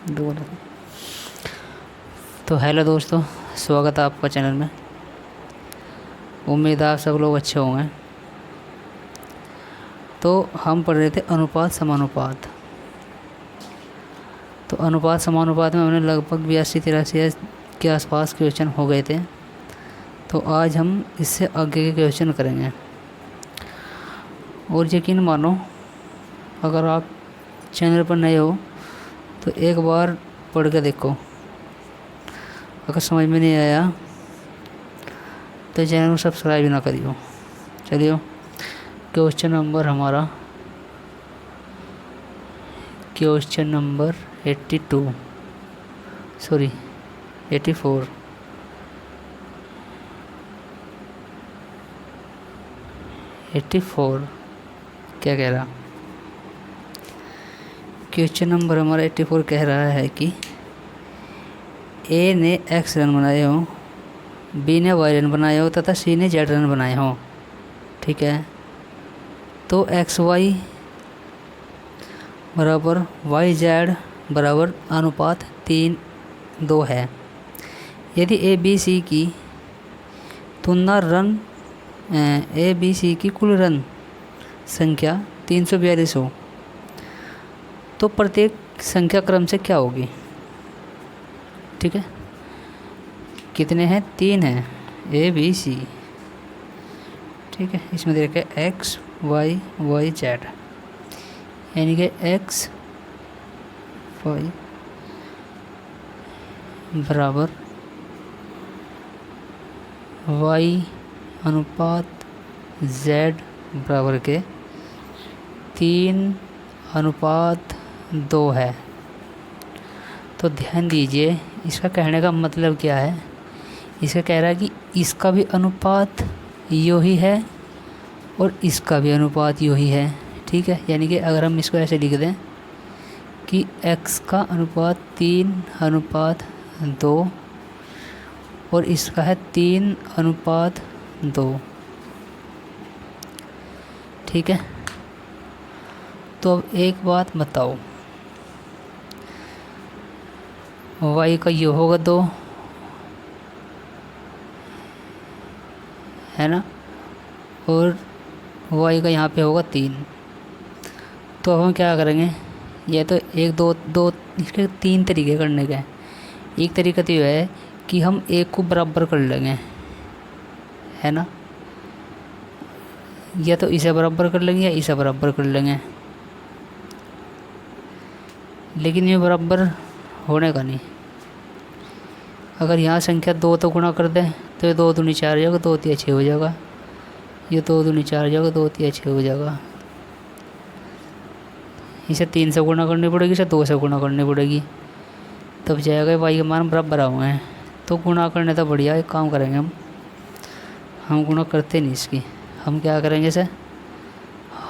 दोबारा। तो हेलो दोस्तों, स्वागत है आपका चैनल में। उम्मीद है आप सब लोग अच्छे होंगे। तो हम पढ़ रहे थे अनुपात समानुपात। तो अनुपात समानुपात में हमने लगभग 82-83 के आसपास क्वेश्चन हो गए थे। तो आज हम इससे आगे के क्वेश्चन करेंगे। और यकीन मानो, अगर आप चैनल पर नए हो तो एक बार पढ़ के देखो। अगर समझ में नहीं आया तो चैनल को सब्सक्राइब ना करियो। चलिए, क्वेश्चन नंबर 82, सॉरी 84। क्या कह रहा? क्वेश्चन नंबर हमारा 84 कह रहा है कि ए ने x रन बनाए हों, बी ने y रन बनाए हो तथा सी ने z रन बनाए हों। ठीक है, तो XY बराबर YZ बराबर अनुपात 3:2 है। यदि ABC की तुलना रन ABC की कुल रन संख्या 342 हो तो प्रत्येक संख्या क्रम से क्या होगी? ठीक है, कितने हैं? 3 हैं ABC। ठीक है, इसमें दे रखा है X Y Y Z, यानी कि X Y बराबर Y अनुपात Z बराबर के 3:2 है। तो ध्यान दीजिए, इसका कहने का मतलब क्या है। इसका कह रहा है कि इसका भी अनुपात यो ही है और इसका भी अनुपात यो ही है। ठीक है, यानी कि अगर हम इसको ऐसे लिख दें कि x का अनुपात 3:2 और इसका है 3:2। ठीक है, तो अब एक बात बताओ, y का यो होगा 2, है ना, और y का यहाँ पे होगा 3। तो अब हम क्या करेंगे? ये तो एक दो इसके 3 तरीके करने के हैं। एक तरीका तो यह है कि हम एक को बराबर कर लेंगे, है ना, या तो इसे बराबर कर लेंगे या इसे बराबर कर लेंगे। लेकिन ये बराबर होने का नहीं। अगर यहाँ संख्या 2 तो गुणा कर दें तो ये 2 दूनी 4 हो जाएगा, 2 तिया 6 हो जाएगा। ये 2 दूनी 4 हो जाएगा, 2 तिया 6 हो जाएगा। इसे 3 से गुणा करनी पड़ेगी, इसे 2 से गुणा करनी पड़ेगी, तब जाएगा y के मान बराबर आए हैं। तो गुणा करने तो बढ़िया एक काम करेंगे, हम गुणा करते नहीं इसकी। हम क्या करेंगे, इसे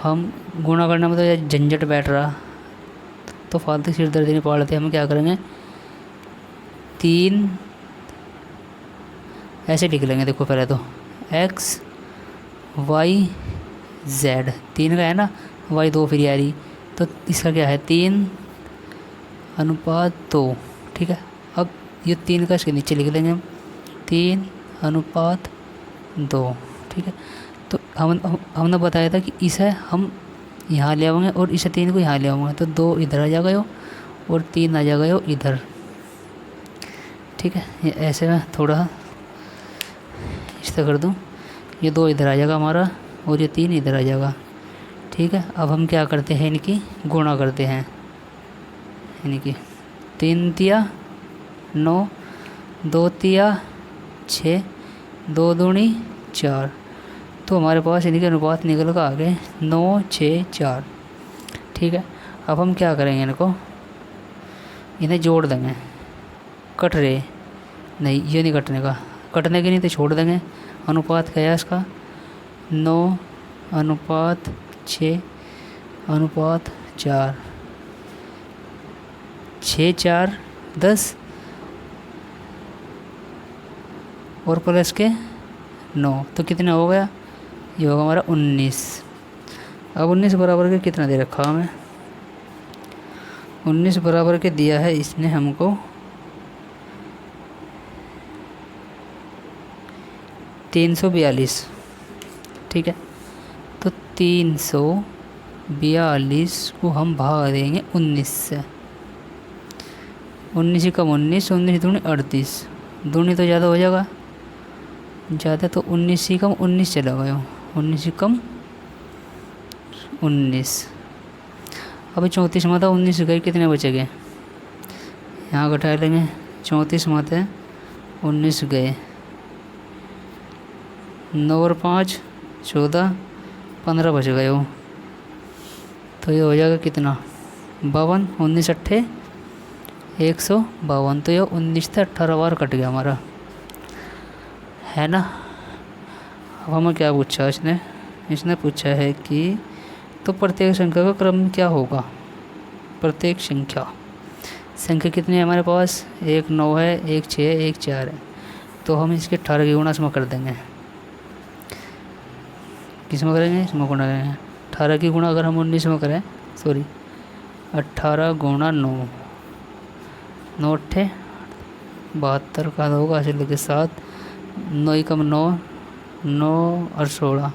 हम गुणा करने में तो झंझट बैठ रहा, तो फालतू सिरदर्दी नहीं पालते। हम क्या करेंगे, 3 ऐसे लिख लेंगे। देखो, पहले तो X Y Z 3 का है ना, Y 2 फिर यारी, तो इसका क्या है 3:2। ठीक है, अब ये 3 का इसके नीचे लिख देंगे हम 3:2। ठीक है, तो हमने बताया था कि इसे हम यहाँ ले आएंगे और इसे 3 को यहाँ ले आऊँगा, तो 2 इधर आ जाएगा और 3 आ जाएगा इधर। ठीक है, ये ऐसे में थोड़ा इस तरह कर दूँ, ये 2 इधर आ जाएगा हमारा और ये 3 इधर आ जाएगा। ठीक है, अब हम क्या करते हैं, इनकी गुणा करते हैं। इनकी 3 तिया 9, 2 तिया 6, 2 दूनी 4। तो हमारे पास इनके अनुपात निकल कर आ गए 9, 6, 4। ठीक है, अब हम क्या करेंगे, इन्हें जोड़ देंगे। कट रहे नहीं, ये नहीं कटने का, कटने के नहीं तो छोड़ देंगे। अनुपात क्या है इसका 9:6:4, 6 4 10 और प्लस के 9, तो कितना हो गया? ये होगा हमारा 19। अब 19 बराबर के कितना दे रखा हमें, 19 बराबर के दिया है इसने हमको 342। ठीक है, तो 342 को हम भाग देंगे 19 से। 19 ही कम 19, 19 दूनी 38, दूनी तो ज़्यादा हो जाएगा, ज़्यादा तो 19 ही कम 19 चला गया, 19 ही कम 19। अभी 34 माता 19 गए, कितने बचेंगे, यहाँ घटा लेंगे। 34 माते 19 गए, 9 और 5 14, 15 बच गए हो। तो ये हो जाएगा कितना, 52, 19 अट्ठे 152। तो ये 19 से 18 बार कट गया हमारा, है ना। अब हमें क्या पूछा इसने पूछा है कि तो प्रत्येक संख्या का क्रम क्या होगा। प्रत्येक संख्या कितनी है हमारे पास, एक 9 है, एक 6 है, एक 4 है। तो हम इसके 18 की गुणा इसमें कर देंगे। किस में करेंगे, इसमें गुणा करेंगे। 18 की गुणा अगर हम 19 में करें, 18 गुणा 9, 9 अट्ठे 72 का होगा, ऐसे लेके 7, 9 ही कम 9, 9 और 16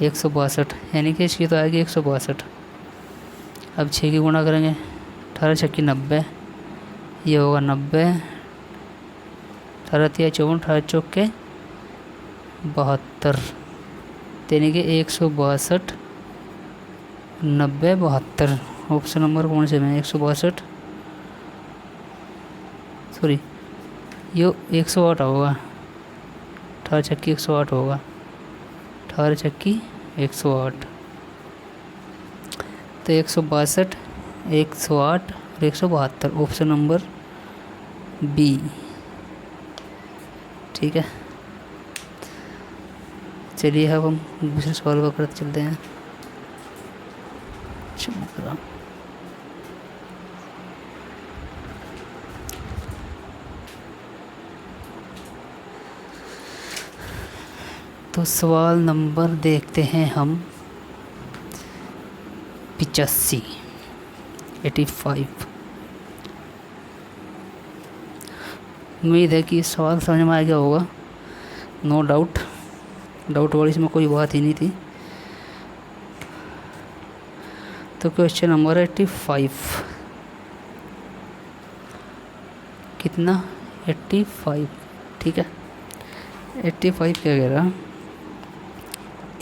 162, यानी कि इसकी तो आएगी 162। अब 6 की गुणा करेंगे, 18 छक्की 90, ये होगा 90, 18 तिया 54, 18 चौके 72, यानी कि 162, 90, 72। ऑप्शन नंबर कौन से में, 162, ये 108 होगा, 18 छक्की 108 होगा, 18 छक्की 108। तो 162, 108 और 172, ऑप्शन नंबर बी। ठीक है, चलिए अब हम दूसरे सवाल को करते चलते हैं। तो सवाल नंबर देखते हैं हम 85, 85। उम्मीद है कि सवाल समझ में आ गया होगा, नो डाउट वाली इसमें कोई बात ही नहीं थी। तो क्वेश्चन नंबर 85, कितना, 85। ठीक है, 85 क्या कह रहा,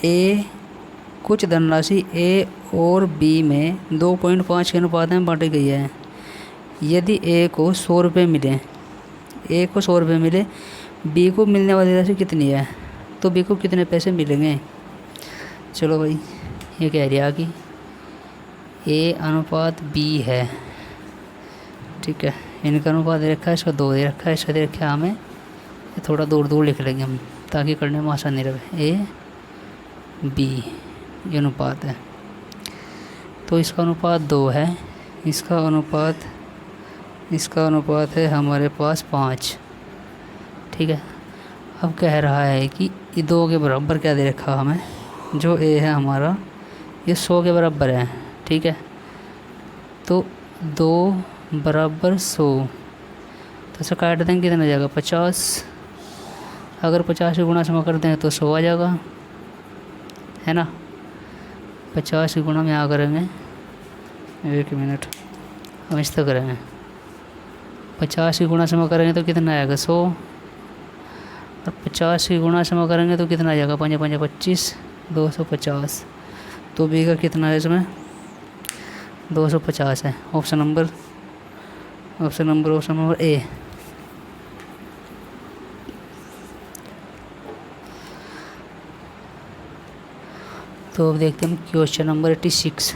ए कुछ धनराशि ए और बी में 2.5 के अनुपात में बांटी गई है। यदि ए को 100 रुपये मिले, बी को मिलने वाली राशि कितनी है, तो बी को कितने पैसे मिलेंगे। चलो भाई, ये कह रहा कि ए अनुपात बी है। ठीक है, इनका अनुपात दे रखा है, इसका 2 दे रखा है, इसका दे रखा है हमें, थोड़ा दूर लिख लेंगे हम ताकि करने में आसानी रहे। ए बी ये अनुपात है, तो इसका अनुपात 2 है, इसका अनुपात है हमारे पास 5। ठीक है, अब कह रहा है कि ये 2 के बराबर क्या दे रखा हमें, जो ए है हमारा ये 100 के बराबर है। ठीक है, तो 2 बराबर 100, तो इसे काट देंगे, कितना जाएगा 50। अगर 50 से गुणा समा कर दें तो 100 आ जाएगा, है ना। 50 की गुणा में यहाँ करेंगे, 1 मिनट हम इस तरह करेंगे। 50 की गुणा समा करेंगे तो कितना आएगा 100, और 50 की गुणा समा करेंगे तो कितना आ जाएगा 5 5 25, 250। तो बी का कितना है इसमें, 250 है। Option number A. तो अब देखते हैं क्वेश्चन नंबर 86।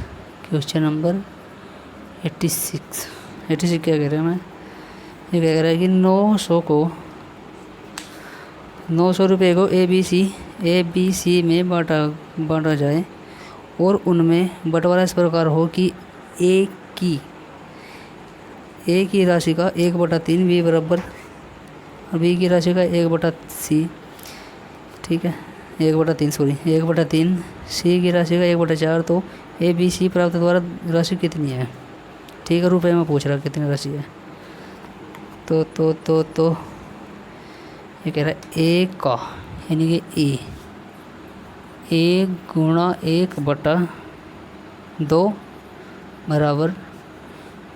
क्वेश्चन नंबर 86 क्या कह रहे हैं हमें, ये कह रहा है कि 900 रुपये को ए बी सी में बांटा जाए और उनमें बंटवारा इस प्रकार हो कि ए की राशि का 1/3 बी बराबर, और बी की राशि का 1/3। ठीक है, 1/3 सी की राशि का 1/4। तो ए बी सी प्राप्त द्वारा राशि कितनी है। ठीक है, रुपए में पूछ रहा कितनी राशि है। तो ये कह रहा है ए का, यानी कि ए गुणा 1/2 बराबर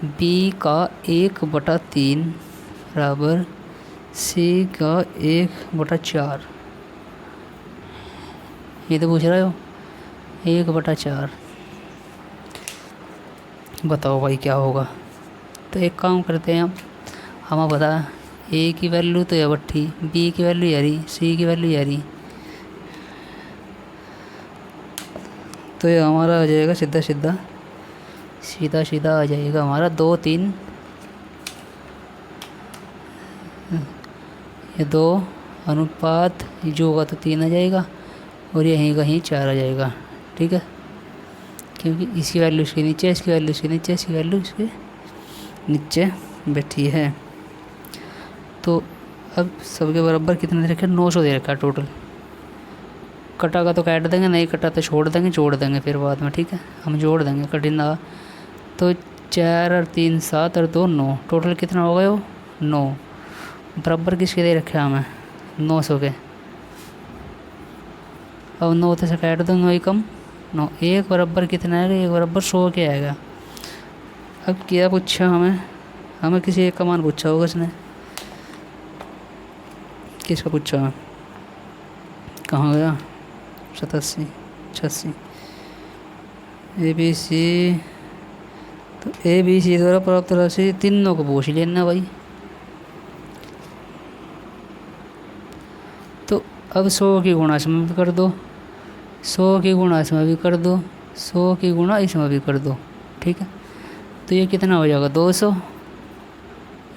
बी का 1/3 बराबर सी का 1/4। ये तो पूछ रहे हो 1/4। बताओ भाई क्या होगा। तो एक काम करते हैं हमें पता ए की वैल्यू तो है बट्ठी, बी की वैल्यू यारी, सी की वैल्यू यारी। तो ये हमारा आ जाएगा सीधा आ जाएगा हमारा 2 3, ये 2 अनुपात जो होगा तो 3 आ जाएगा और यहीं कहीं 4 आ जाएगा। ठीक है, क्योंकि इसकी वैल्यू इसके नीचे, इसकी वैल्यू इसके नीचे, इसकी वैल्यू इसके नीचे बैठी है। तो अब सबके बराबर कितना दे रखा है, 900 दे रखा है टोटल। कटा का तो काट देंगे, नहीं कटा तो छोड़ देंगे, जोड़ देंगे फिर बाद में। ठीक है, हम जोड़ देंगे कठिन ना। तो 4 और 3 7 और 2 9, टोटल कितना हो गया वो 9। बराबर किसके दे रखे हमें 900 के। अब 9 से काट दो, 9 ही कम 9, 1 बराबर कितना आएगा, 1 बराबर 100 के आएगा। अब क्या पूछा हमें किसी एक का मान पूछा होगा इसने। किसका पूछा, कहाँ गया 87 86 ABC। तो ABC द्वारा प्राप्त राशि तीनों को पूछ लेना भाई। तो अब 100 की गुणा इसमें भी कर दो, 100 की गुणा इसमें भी कर दो, 100 की गुणा इसमें भी कर दो। ठीक है, तो ये कितना हो जाएगा 200,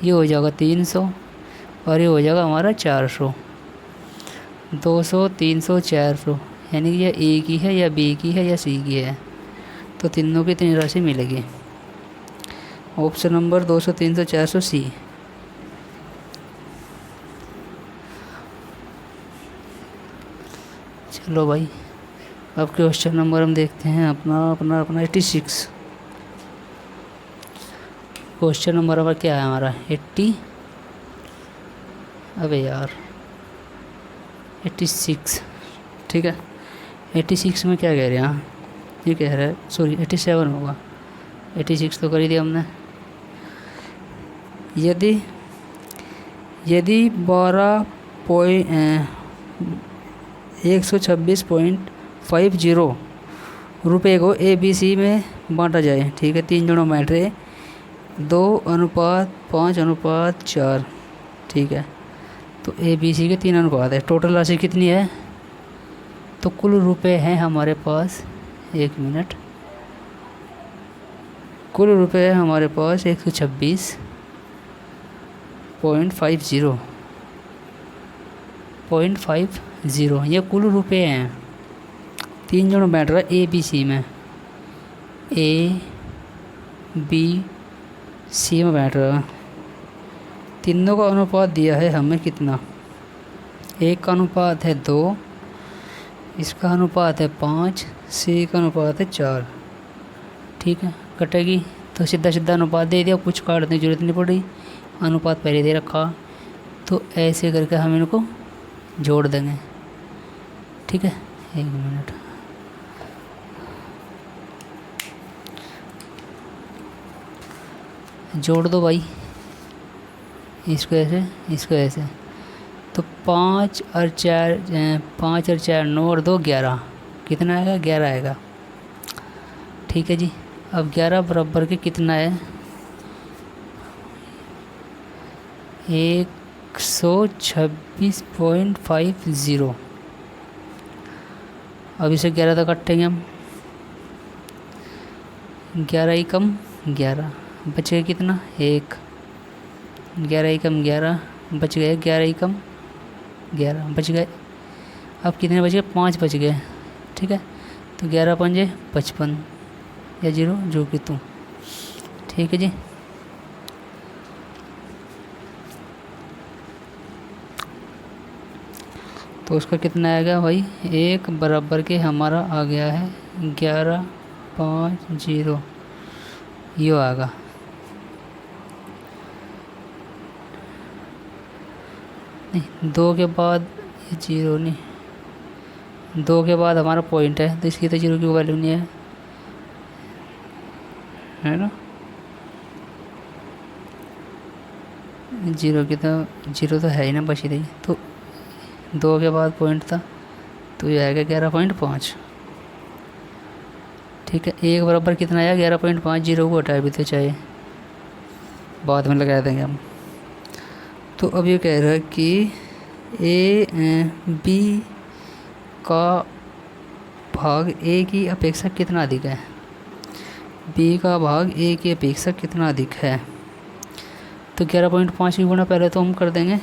ये हो जाएगा 300 और ये हो जाएगा हमारा 400। 200 300 400, यानी कि यह ए की है या बी की है या सी की है। तो तीनों की इतनी राशि मिलेगी। ऑप्शन नंबर 200 300 400 सी। चलो भाई, अब क्वेश्चन नंबर हम देखते हैं अपना 86। क्वेश्चन नंबर हमारा क्या है, हमारा 80, अबे यार 86। ठीक है, 86 में क्या कह रहे हैं, हाँ ये कह रहा है, सॉरी 87 होगा, 86 तो कर ही दिया हमने। यदि 126.50 रुपये को ABC में बांटा जाए। ठीक है, 3 जनों में रहे 2:5:4। ठीक है, तो ABC के 3 अनुपात है। टोटल राशि कितनी है, तो कुल रुपए हैं हमारे पास, 1 मिनट, कुल रुपए है हमारे पास 126.50 ये कुल रुपए हैं। 3 जनों बैठ रहा है ABC में, ABC में बैठ रहा है। तीनों का अनुपात दिया है हमें कितना, एक का अनुपात है 2, इसका अनुपात है 5, सी का अनुपात है 4। ठीक है, कटेगी तो सीधा अनुपात दे दिया, कुछ काटने की जरूरत नहीं पड़ी, अनुपात पहले दे रखा। तो ऐसे करके हम इनको जोड़ देंगे। ठीक है, 1 मिनट, जोड़ दो भाई, इसको ऐसे, इसको ऐसे। तो 5 और 4 9 और 2 11, कितना आएगा 11 आएगा। ठीक है जी, अब 11 बराबर के कितना है 126.50। अब इसे 11 तक काटेंगे हम, 11 ही कम 11, बचेगा कितना 1, 11 ही कम 11 बच गए, 11 ही कम 11 बच गए। अब कितने बच गए 5 बच गए। ठीक है, तो 11 5 55 या 0 जो कि तुम। ठीक है जी, तो उसका कितना आएगा भाई, 1 बराबर के हमारा आ गया है 1150, यो आएगा। नहीं, 2 के बाद ये 0 नहीं, 2 के बाद हमारा पॉइंट है तो इसकी तो 0 की वैल्यू नहीं है ना। 0 की तो 0 तो है ही ना, बची रही। तो 2 के बाद पॉइंट था तो ये आएगा 11.5। ठीक है, 1 बराबर कितना आया 11.5। 0 को हटाए भी तो चाहिए, बाद में लगा देंगे हम। तो अब ये कह रहा है कि बी का भाग ए की अपेक्षा कितना अधिक है। बी का भाग ए की अपेक्षा कितना अधिक है। तो 11.5 की गुणा पहले तो हम कर देंगे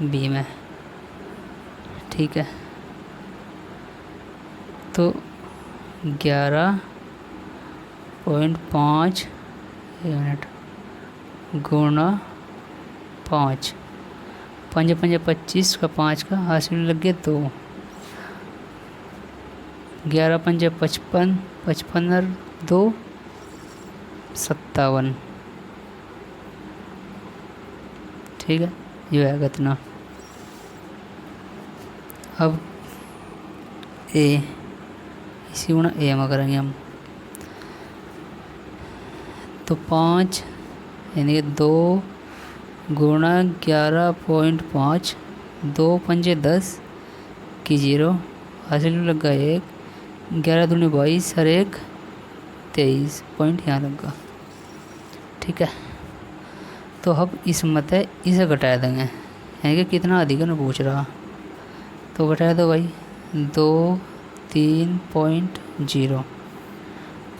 बी में। ठीक है, तो 11.5 यूनिट गुणा 5, 5 5 25 का 5 का हासिल लग गए 2, 11 5 55, 55 और 2 57। ठीक है, ये है कितना। अब ए इसी गुणा ए में करेंगे हम। तो 5 यानी कि 2 गुणा 11.5, 2 पंजे 10 की 0 हासिल लग गया 1, 11 दूनी 22 और 1 23 पॉइंट यहाँ लगा। ठीक है, तो अब इस मत है इसे घटा देंगे, है कि कितना अधिक है पूछ रहा। तो घटा दो भाई, 2 3.0,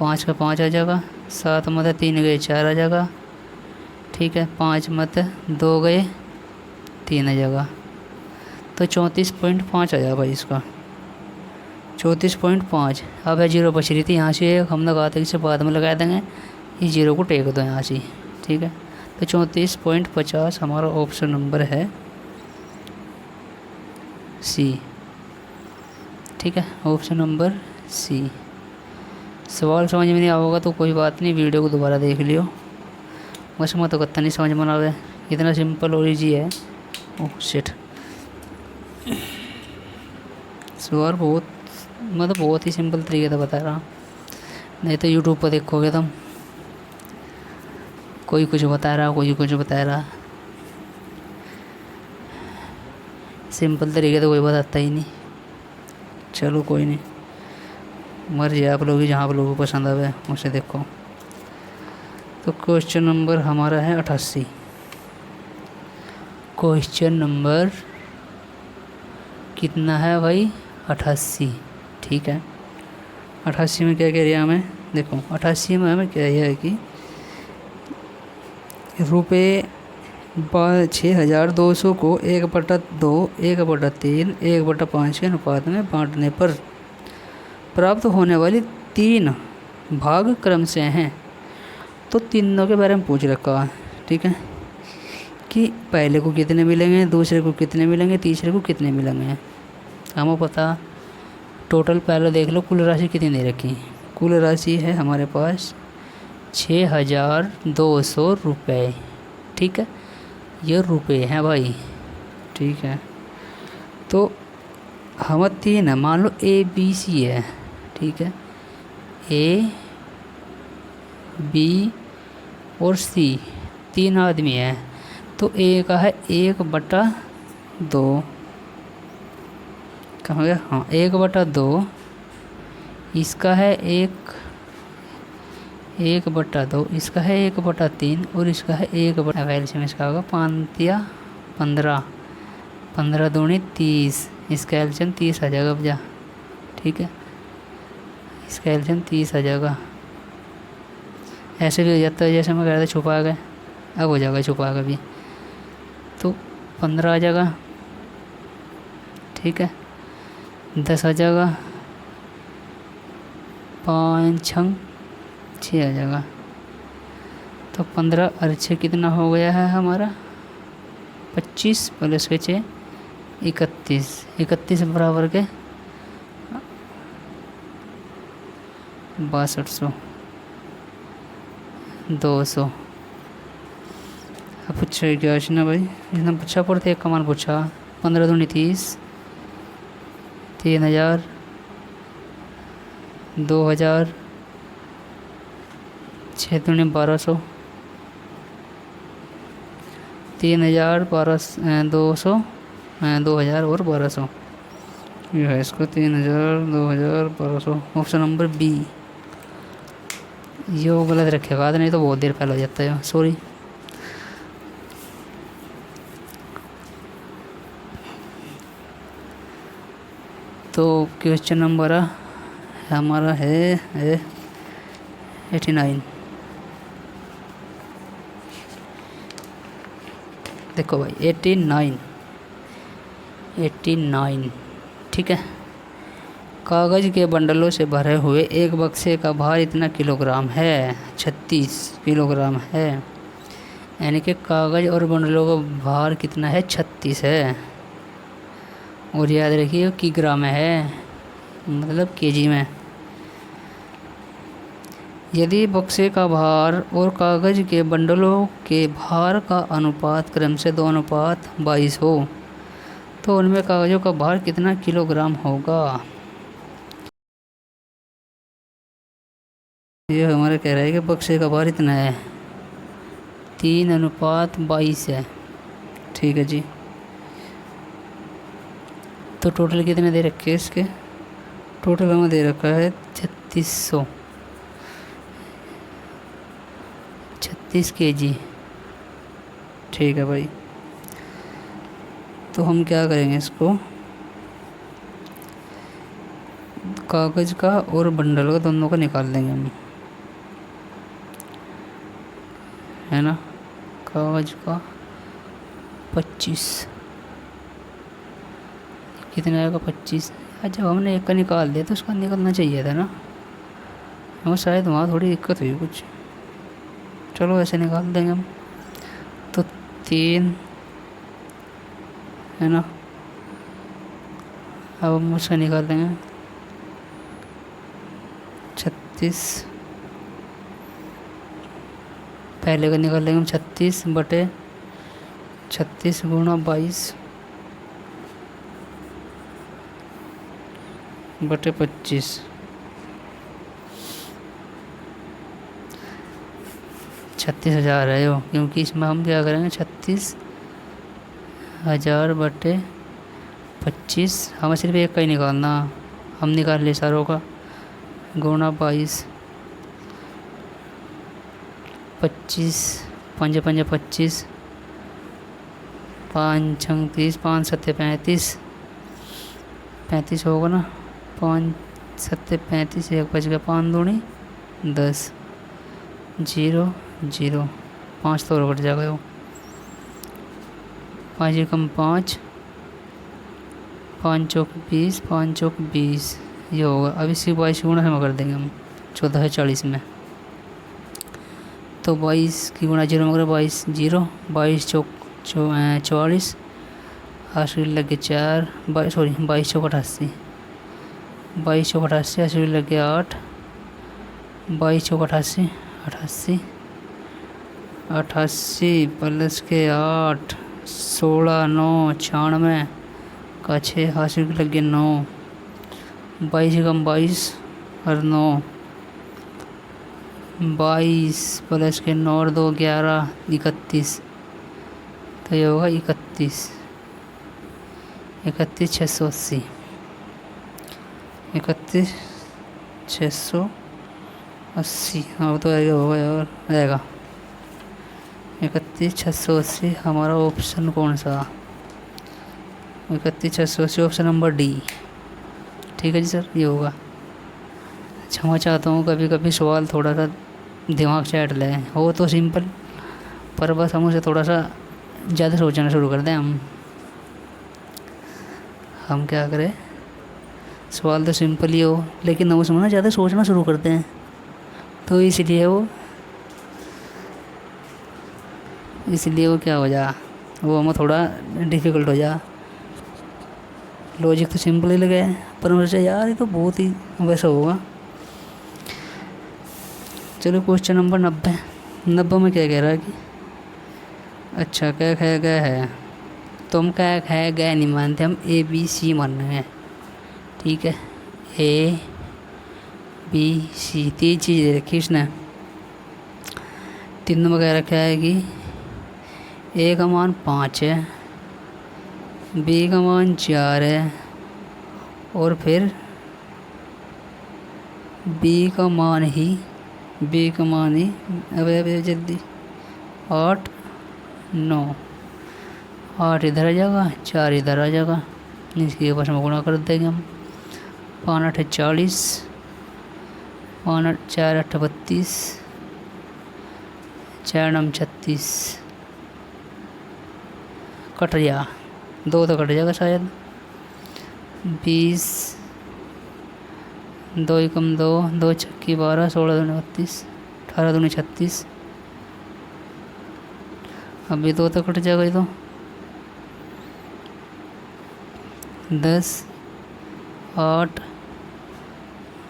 5 का 5 आ जाएगा, 7 मत 3 गए 4 आ जाएगा। ठीक है, 5 मत 2 गए 3 आ जाएगा। तो 34.5 आ जाएगा भाई इसका, 34.5। अब है 0 बच रही थी यहाँ से, हमने कहा था कि इसे बाद में लगा देंगे, इस 0 को टेक दो यहाँ से। ठीक है, तो 34.50 हमारा ऑप्शन नंबर है सी। ठीक है, ऑप्शन नंबर सी। सवाल समझ में नहीं आओगा तो कोई बात नहीं, वीडियो को दोबारा देख लियो। बस मैं तो कत्ता नहीं समझ में आवे, इतना सिंपल और ईजी है। ओह शिट, सवाल बहुत मतलब बहुत ही सिंपल तरीके से बता रहा, नहीं तो यूट्यूब पर देखोगे तुम, कोई कुछ बता रहा कोई कुछ बता रहा, सिंपल तरीके तो कोई बताता ही नहीं। चलो कोई नहीं, मर्जी आप लोग ही, जहाँ आप लोगों को पसंद आवे उसे देखो। तो क्वेश्चन नंबर हमारा है 88। क्वेश्चन नंबर कितना है भाई 88। ठीक है, 88 में क्या कह रहा है हमें, देखो 88 में हमें क्या है कि रुपये 6200 को 1/2, 1/3, 1/5 के अनुपात में बांटने पर प्राप्त होने वाली 3 भाग क्रम से हैं। तो तीनों के बारे में पूछ रखा है। ठीक है, कि पहले को कितने मिलेंगे, दूसरे को कितने मिलेंगे, तीसरे को कितने मिलेंगे। हमें पता टोटल पहले देख लो कुल राशि कितनी दे रखी। कुल राशि है हमारे पास 6200 रुपये। ठीक है, ये रुपये हैं भाई। ठीक है, तो हम 3 है, मान लो ए बी सी है। ठीक है, ए बी और सी 3 आदमी हैं। तो ए का है 1/2, कहाँ गया, हाँ 1/2, इसका है 1/2, इसका है 1/3 और इसका है 1/, एल्शियम इसका होगा 5 या 15, 15 दूनी 30, इसका एल्शियम 30 आ जाएगा भैया। ठीक है, इसका एल्शियम 30 आ जाएगा। ऐसे भी हो जाता है जैसे मैं कह रहा था छुपा गए, अब हो जाएगा छुपा का भी। तो 15 आ जाएगा। ठीक है, 10 आ जाएगा, 5 6 6 आ जाएगा। तो 15 और 6 कितना हो गया है हमारा 25 प्लस के 6 31, 31 बराबर के 6200, 200। अब पूछा क्या ना भाई, इसने पूछा पड़ते एक कमान पूछा 15 दूनी 30, 3000, 2000, 6 दूनी 1200, 3000, 200, 2000 और 1200। ये है इसको 3000, 2000, 1200। Option number B. ये वो गलत रखेगा नहीं तो बहुत देर पहले हो जाता है, सॉरी। तो क्वेश्चन नंबर हमारा है 89। देखो भाई 89, ठीक है। कागज़ के बंडलों से भरे हुए एक बक्से का भार इतना किलोग्राम है, 36 किलोग्राम है। यानी कि कागज़ और बंडलों का भार कितना है, 36 है। और याद रखिए किग्रा में है, मतलब केजी में। यदि बक्से का भार और कागज़ के बंडलों के भार का अनुपात क्रम से 2:22 हो तो उनमें कागज़ों का भार कितना किलोग्राम होगा। ये हमारे कह रहा है कि बक्से का भार इतना है, 3:22 है, ठीक है जी। तो टोटल कितने दे रखे हैं इसके, टोटल हमें दे रखा है 36 केजी, ठीक है भाई। तो हम क्या करेंगे, इसको कागज़ का और बंडल का दोनों का निकाल देंगे हम, है ना। कागज़ का 25 कितने आएगा, 25। जब हमने एक का निकाल दिया तो उसका निकलना चाहिए था ना, और शायद वहाँ थोड़ी दिक्कत हुई कुछ। चलो ऐसे निकाल देंगे हम। तो 3, है ना। अब हम उसका निकाल देंगे 36, पहले का निकाल लेंगे हम 36/36 गुणा 22/25। 36,000 है वो, क्योंकि इसमें हम क्या करेंगे 36,000/25। हमें सिर्फ एक का ही निकालना, हम निकाल ले सारों का, गुणा 22, 25, 5 5 25, 5 6 30, 5 7 35, 35 होगा ना, 5 7 35, एक बच गया, 5 दूनी 10, 0 0, 5 तो और कट जाएगा वो, 5 कम 5, 5 चौक 20, 5 चौक 20, ये होगा। अब इसी 22 गुणा हम कर देंगे हम 14 है 40 में। तो 22 की गुणा 0 में करें 22 0, 22 चौक 44, 80 लग गए 4, 22 चौक 88, 22 चौक 88, 80 लग गया 8, 22 चौक 88, 88 प्लस के 8, 16 9 96 का 6, 80 लग गया 9, 22 कम 22 और 9, 22 प्लस के 9 और 2 11, 31। तो ये होगा 31 680, 31 680। हाँ तो आएगा, होगा यार, आएगा 31 680। हमारा ऑप्शन कौन सा, 31 680, ऑप्शन नंबर डी, ठीक है जी सर, ये होगा। क्षमा चाहता हूँ, कभी कभी सवाल थोड़ा सा दिमाग चाट ले, हो तो सिंपल, पर बस हम उसे थोड़ा सा ज़्यादा सोचना शुरू कर दें। हम क्या करें, सवाल तो सिंपल ही हो लेकिन हम उसमें ना ज़्यादा सोचना शुरू करते हैं, तो इसलिए वो क्या हो जा, वो हमें थोड़ा डिफ़िकल्ट हो जा। लॉजिक तो सिंपल ही लगे, पर मुझे यार ये तो बहुत ही वैसा होगा। चलो क्वेश्चन नंबर 90 में क्या कह रहा है कि, अच्छा क्या कहा गया है, तो हम क्या है गए नहीं मानते, हम ए बी सी मान रहे हैं। ठीक है, ए बी सी तीन चीज़ दे रखी उसने। तीन नंबर कह रखा है कि ए का मान 5 है, बी का मान 4 है और फिर बी का मान ही अब जल्दी 8 9 8 इधर आ जाएगा, 4 इधर आ जाएगा, इसके पास में गुणा कर देंगे हम। 5 8 40, 5 4 8 32, 4 9 36, कट गया 2 तो कट जाएगा शायद। 20 2 एकम 2 2 छक्की 12 16 दूनी 32 18 दूनी 36, अभी 2 तो कट जाएगा ये तो। 10 8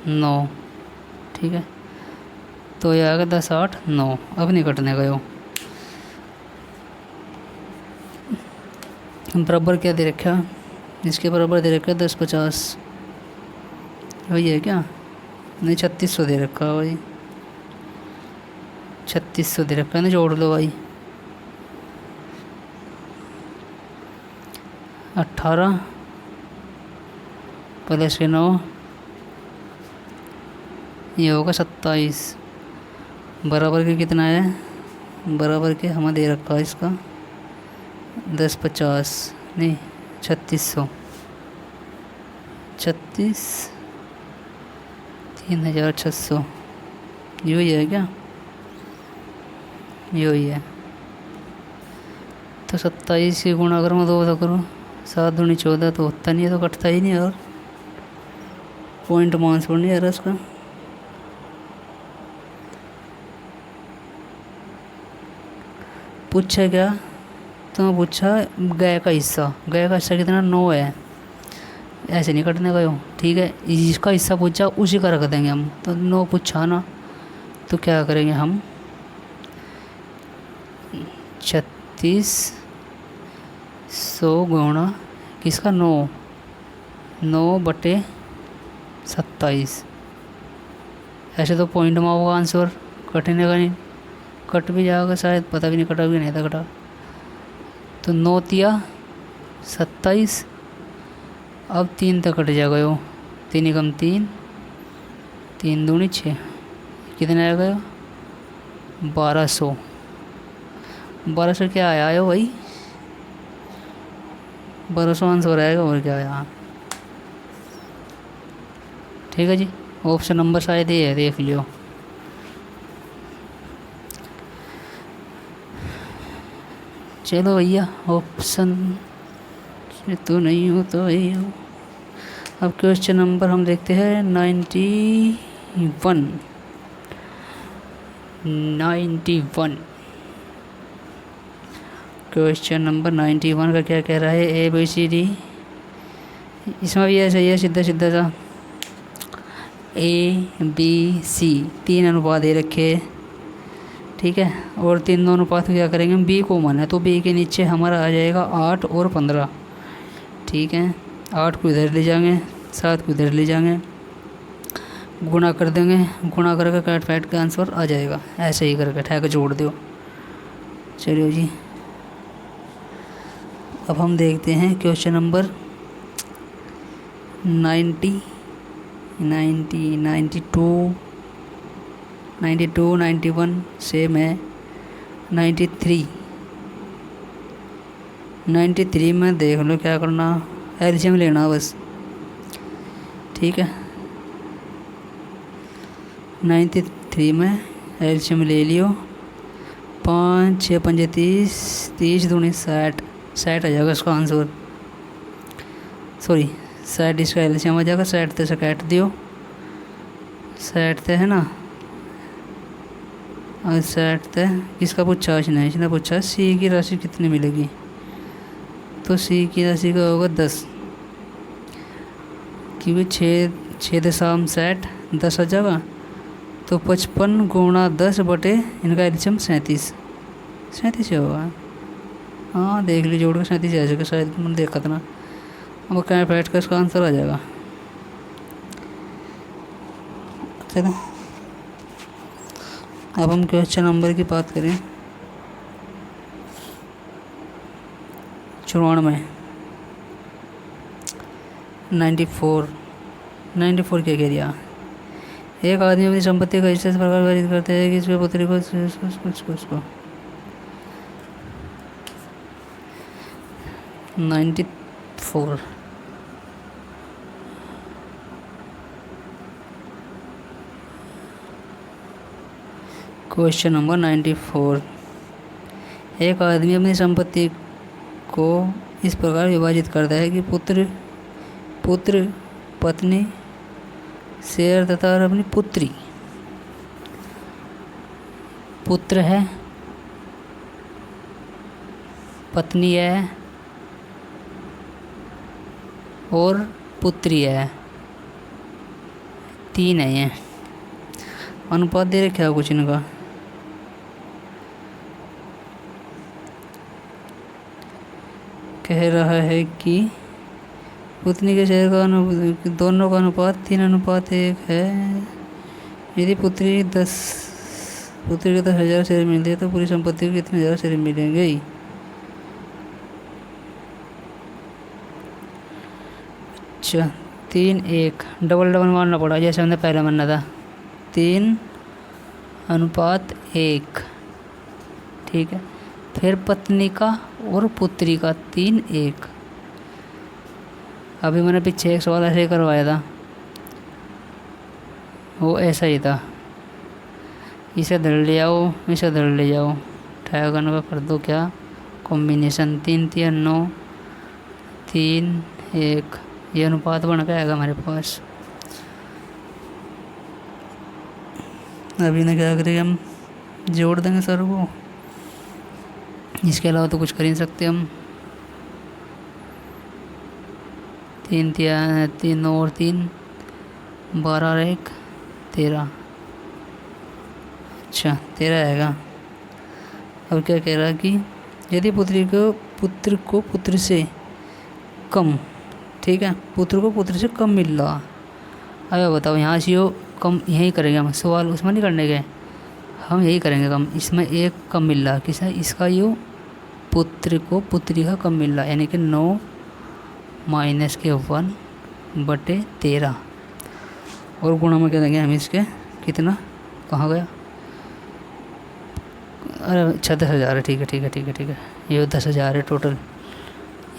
9, ठीक है, तो ये आएगा 10 8 9। अब नहीं कटने का यो। बराबर क्या दे रखा, इसके बराबर दे रखा 10 50, वही है क्या? नहीं 3600 दे रखा है भाई, 3600 दे रखा है ना, जोड़ लो भाई। 18 प्लस के 9, ये होगा 27। बराबर के कितना है? बराबर के हमें दे रखा है इसका 10 50 नहीं 3600, 36 3600, यही है क्या? यही है। तो 27 की गुणा करूँ 2 तो करूँ 7 दूनी 14, तो होता नहीं है, तो कटता ही नहीं। और पॉइंट मान छोड़ नहीं आ रहा इसका। पूछा क्या? तो पूछा गाय का हिस्सा, गाय का हिस्सा कितना? 9 है। ऐसे नहीं कटने का यो, ठीक है। जिसका हिस्सा पूछा उसी का रख देंगे हम। तो 9 पूछा ना, तो क्या करेंगे हम 3600 गुणा किसका 9 9/27। ऐसे तो पॉइंट में होगा आंसर, कटने का नहीं। कट भी जाएगा शायद, पता भी नहीं कटा भी नहीं था कटा। तो 9 तिया 27, अब 3 तक कट जाएगा यो। 3 एकम 3, 3 दूनी 6, कितना आएगा यो? 1200। 1200 क्या आया है भाई? 1200 आंसर आएगा, और क्या आया? ठीक है जी, ऑप्शन नंबर शायद ये है, देख लियो। चलो भैया, ऑप्शन तो नहीं हो तो यही हो। अब क्वेश्चन नंबर हम देखते हैं 91। क्वेश्चन नंबर 91 का क्या कह रहा है? ए बी सी डी, इसमें भी ऐसा ही है, सीधा सीधा सा। ए बी सी 3 अनुपात दे रखे, ठीक है। और 3 अनुपात क्या करेंगे हम? बी को माना है, तो बी के नीचे हमारा आ जाएगा 8 और 15, ठीक है। 8 को इधर ले जाएंगे, 7 को इधर ले जाएंगे, गुणा कर देंगे, गुणा करके काट फाइट का आंसर आ जाएगा। ऐसे ही करके ठहर के जोड़ दो। चलिए जी, अब हम देखते हैं क्वेश्चन नंबर 92, 91 सेम है। 93 में देख लो क्या करना, एलसीएम लेना बस, ठीक है। 93 में एलसीएम ले लियो। 5 6 5 30, 30 दूनी 60, 60 आ जाएगा इसका आंसर। सॉरी 60 इसका एलसीएम आ जाएगा। 60 से काट दियो, 60 है ना। और 60 किसका पूछा? इसने पूछा सी की राशि कितनी मिलेगी, तो सी की राशि का होगा 10, क्योंकि 6 दशम 60 10 आ जाएगा। तो 55 गुणा 10 बटे इनका एलसीएम 37 होगा। हाँ देख ली, जोड़ के 37 आ जाएगा शायद, मैंने देखा था ना। अब क्या बैठ कर इसका आंसर आ जाएगा। चलो अब हम क्वेश्चन नंबर की बात करें। 94 94 क्या कह दिया। एक आदमी अपनी संपत्ति का हिस्सा इस प्रकार विभाजित करते हैं कि इसके पुत्री को 94 क्वेश्चन नंबर 94। एक आदमी अपनी संपत्ति को इस प्रकार विभाजित करता है कि पुत्र पत्नी शेयर तथा अपनी पुत्री। पुत्र है, पत्नी है और पुत्री है, 3 है। ये अनुपात दे रखे है कुछ इनका। कह रहा है कि पुतनी के शेयर का दोनों का अनुपात 3:1 है। यदि पुत्री को 10,000 शेयर मिलते हैं तो पूरी संपत्ति को कितने 1000 शेयर मिलेंगे। अच्छा 3:1 डबल मारना पड़ा, जैसे हमने पहले मारना था। 3:1 ठीक है। फिर पत्नी का और पुत्री का 3:1। अभी मैंने पीछे एक सवाल ऐसे ही करवाया था, वो ऐसा ही था। इसे धर ले आओ, इसे धर ले जाओ, डायगोनल का कर दो क्या कॉम्बिनेशन। 3:3 9 3:1 ये अनुपात बन के आएगा हमारे पास। अभी ना क्या करेंगे, हम जोड़ देंगे सर को। इसके अलावा तो कुछ कर ही नहीं सकते हम। 3 और 3 12 और 1 13। अच्छा 13 आएगा। अब क्या कह रहा है कि यदि पुत्र को पुत्र से कम, ठीक है, पुत्र को पुत्र से कम मिल रहा। अब बताओ यहाँ से यो कम यही करेंगे हम, सवाल उसमें नहीं करने के, हम यही करेंगे कम। इसमें एक कम मिल रहा, किस है इसका, यो पुत्र को पुत्री का कम मिल रहा, यानी कि 9 - के 1/13। और गुणा में क्या देंगे हम इसके, कितना कहाँ गया, अरे अच्छा 10,000 है। ठीक है ये 10,000 है टोटल,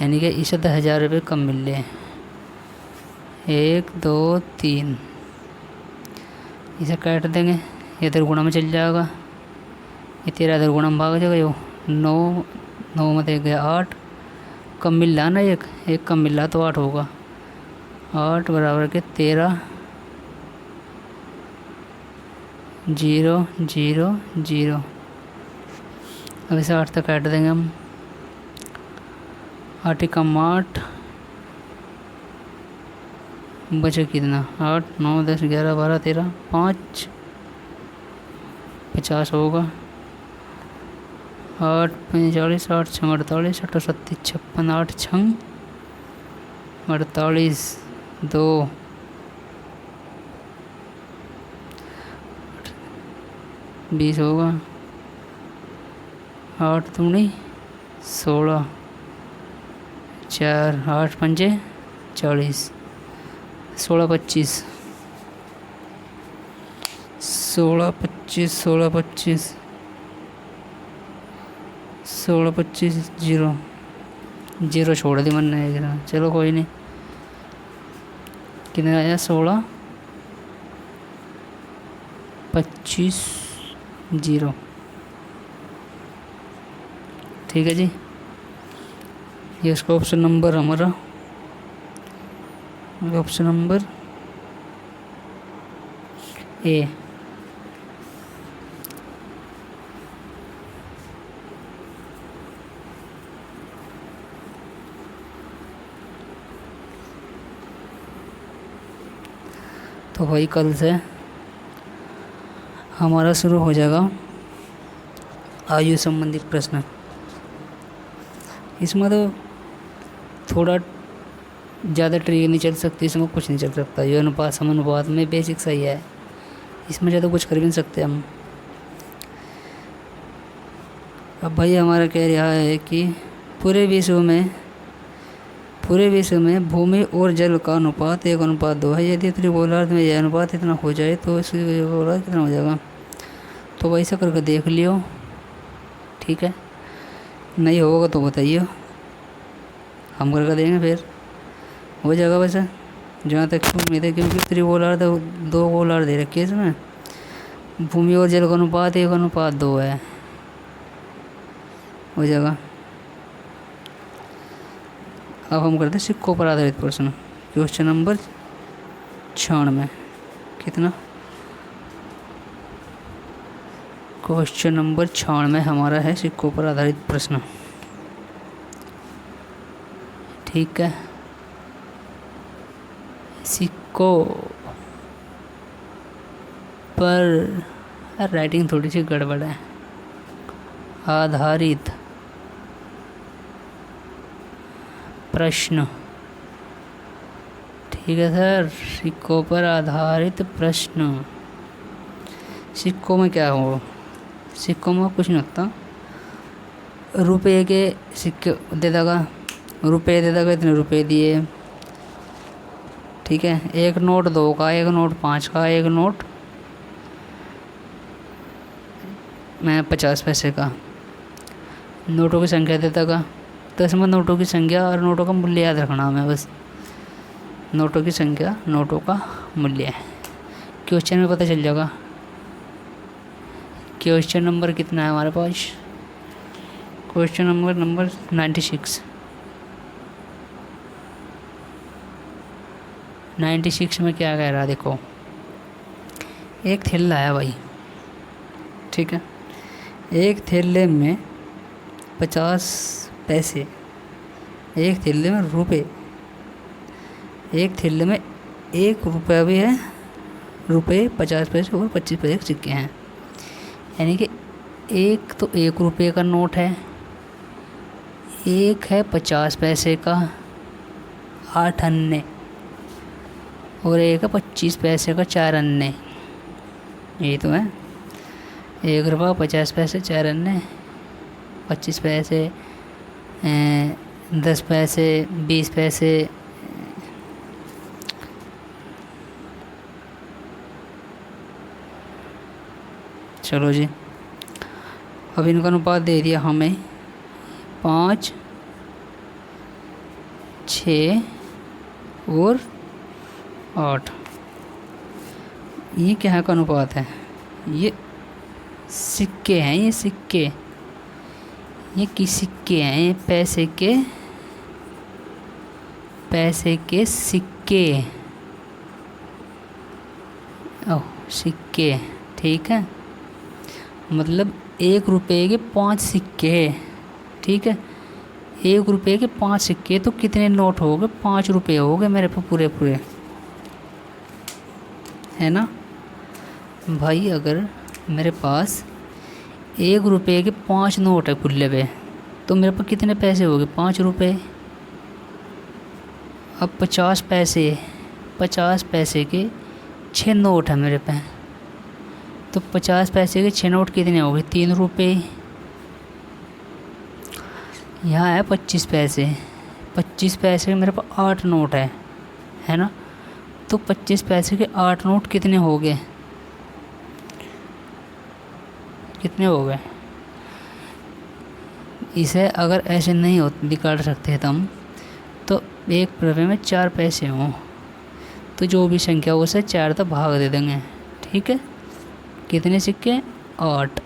यानी कि इसे 10,000 रुपये कम मिल रहे हैं। 1 2 3 इसे काट देंगे, ये इधर गुणा में चल जाएगा, ये 13 इधर गुणा में भाग जाएगा। यो 9 में 1 गया 8, कम मिल रहा ना, एक कम मिल रहा तो 8 होगा। 8 बराबर के 13 0 0 0। अब इसे 8 तक काट देंगे हम। 8 कम 8 बचे कितना, 8 9 10 11 12 13 5 50 होगा। 8 45 8 6 48 8 7 56 8 6 48 2 20 होगा। 8 दूनी 16 4 8 पंजे 40 16 25 16 25 16 25 16 25 0 छोड़ दी मैंने एक ना, चलो कोई नहीं। कितने आया 16 25 0। ठीक है जी, ये इसका ऑप्शन नंबर हमारा ऑप्शन नंबर ए। तो भाई कल से हमारा शुरू हो जाएगा आयु संबंधित प्रश्न। इसमें तो थोड़ा ज़्यादा ट्रिक नहीं चल सकती, इसमें कुछ नहीं चल सकता। ये अनुपात समानुपात में बेसिक सही है, इसमें ज़्यादा कुछ कर भी नहीं सकते हम। अब भाई हमारा कह रहा है कि पूरे विश्व में भूमि और जल का अनुपात 1:2 है। यदि त्रिगोलार्ध में यह अनुपात इतना हो जाए तो इसकी गोलार्ध कितना हो जाएगा। तो वैसा करके देख लियो, ठीक है। नहीं होगा तो बताइए, हम करके देंगे, फिर हो जाएगा वैसे जहाँ तक उम्मीद है। क्योंकि त्रिगोलार्ध 2 गोलार्ध दे रखे इसमें, भूमि और जल का अनुपात 1:2 है, हो जाएगा। अब हम करते हैं सिक्कों पर आधारित प्रश्न। क्वेश्चन नंबर 96 कितना, क्वेश्चन नंबर 96 हमारा है सिक्कों पर आधारित प्रश्न, ठीक है। सिक्कों पर, राइटिंग थोड़ी सी गड़बड़ है, आधारित प्रश्न, ठीक है सर। सिक्कों पर आधारित प्रश्न, सिक्कों में क्या हो, सिक्कों में कुछ नहीं होता। रुपये के सिक्के दे देगा, रुपये दे देगा, इतने रुपये दिए, ठीक है। एक नोट 2 का, एक नोट 5 का, एक नोट 50 पैसे का, नोटों की संख्या दे देगा। तो इसमें नोटों की संख्या और नोटों का मूल्य याद रखना हमें बस, नोटों की संख्या, नोटों का मूल्य, क्वेश्चन में पता चल जाएगा। क्वेश्चन नंबर कितना है हमारे पास, क्वेश्चन नंबर 96 में क्या कह रहा है देखो। एक थैला है भाई, ठीक है। एक थैले में 50 पैसे, एक थैले में रुपये, एक थैले में 1 रुपया भी है, रुपये 50 पैसे और 25 पैसे के सिक्के हैं। यानी कि एक तो 1 रुपये का नोट है, एक है 50 पैसे का 8 अन्ने, और एक है 25 पैसे का 4 अन्ने। यही तो है, 1 रुपया 50 पैसे 4 अन्ने, 25 पैसे 10 पैसे 20 पैसे, चलो जी। अब इनका अनुपात दे दिया हमें 5, 6 और 8। ये क्या का अनुपात है, ये सिक्के हैं, ये सिक्के, ये किस सिक्के हैं, ये पैसे के सिक्के, ओह सिक्के, ठीक है। मतलब 1 रुपये के 5 सिक्के, ठीक है। 1 रुपये के 5 सिक्के, तो कितने नोट हो गए, 5 रुपये हो गए मेरे पे पूरे, है ना भाई। अगर मेरे पास 1 रुपये के 5 नोट है खुले पे, तो मेरे पास कितने पैसे हो गए, 5 रुपये। अब 50 पैसे के 6 नोट है मेरे पे, तो 50 पैसे के 6 नोट कितने हो गए, 3 रुपये। यहाँ है 25 पैसे, 25 पैसे के मेरे पास 8 नोट है ना। तो 25 पैसे के 8 नोट कितने हो गए, इसे अगर ऐसे नहीं हो निकाल सकते हम, तो 1 रुपये में 4 पैसे हों, तो जो भी संख्या हो उसे 4 तक भाग दे देंगे, ठीक है। कितने सिक्के, 8।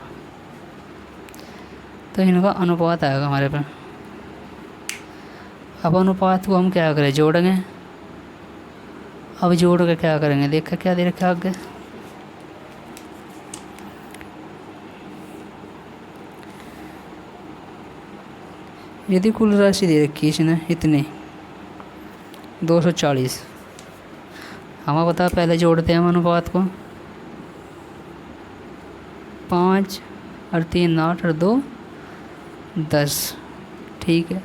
तो इनका अनुपात आएगा हमारे पे। अब अनुपात को हम क्या करें, जोड़ेंगे। अब जोड़ के क्या करेंगे, देखा क्या दे रखा आगे, यदि कुल राशि दे रखी है इसने इतने 240, हमें पता पहले जोड़ते हैं हम अनुपात को, 5 और 3 8 और 2 10, ठीक है।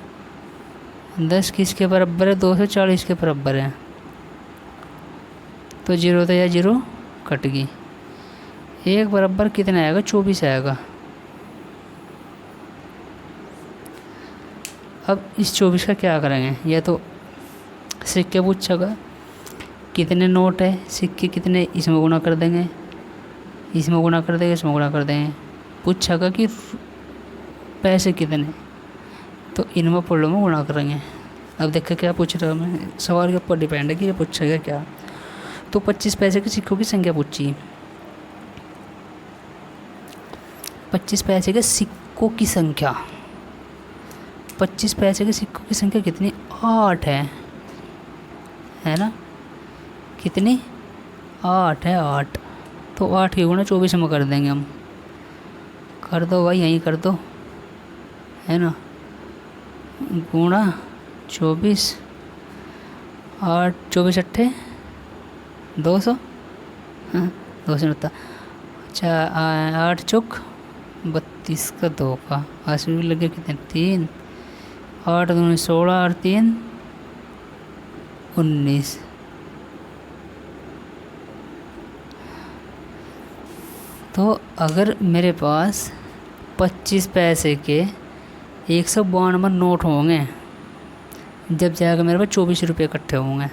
10 किसके बराबर है? 240 के बराबर है। तो जीरो तो या जीरो कट गई। 1 बराबर कितना आएगा? 24 आएगा। अब इस 24 का क्या करेंगे? या तो सिक्के पूछेगा कितने नोट है, सिक्के कितने, इसमें गुणा कर देंगे, इसमें गुणा कर देंगे, इसमें गुणा कर देंगे। पूछेगा कि पैसे कितने, तो इनमें पुलों में गुणा करेंगे। अब देखो क्या पूछ रहा हूँ मैं, सवाल के ऊपर डिपेंड है कि ये पूछेगा क्या। तो 25 पैसे के सिक्कों की संख्या पूछी। 25 पैसे के सिक्कों की संख्या, 25 पैसे के सिक्कों की संख्या कितनी? 8 है ना? कितनी? 8 है, 8। तो 8 की गुणा 24 में कर देंगे हम। कर दो भाई, यहीं कर दो, है ना? गुणा 24, 8 24 अट्ठे 200, हाँ 290। अच्छा 8 चौक 32 का 2 का 80 भी लगे कितने? 3, 8 दूनी 16 और 3 19। तो अगर मेरे पास 25 पैसे के 192 नोट होंगे, जब जाएगा मेरे पास 24 रुपये इकट्ठे होंगे।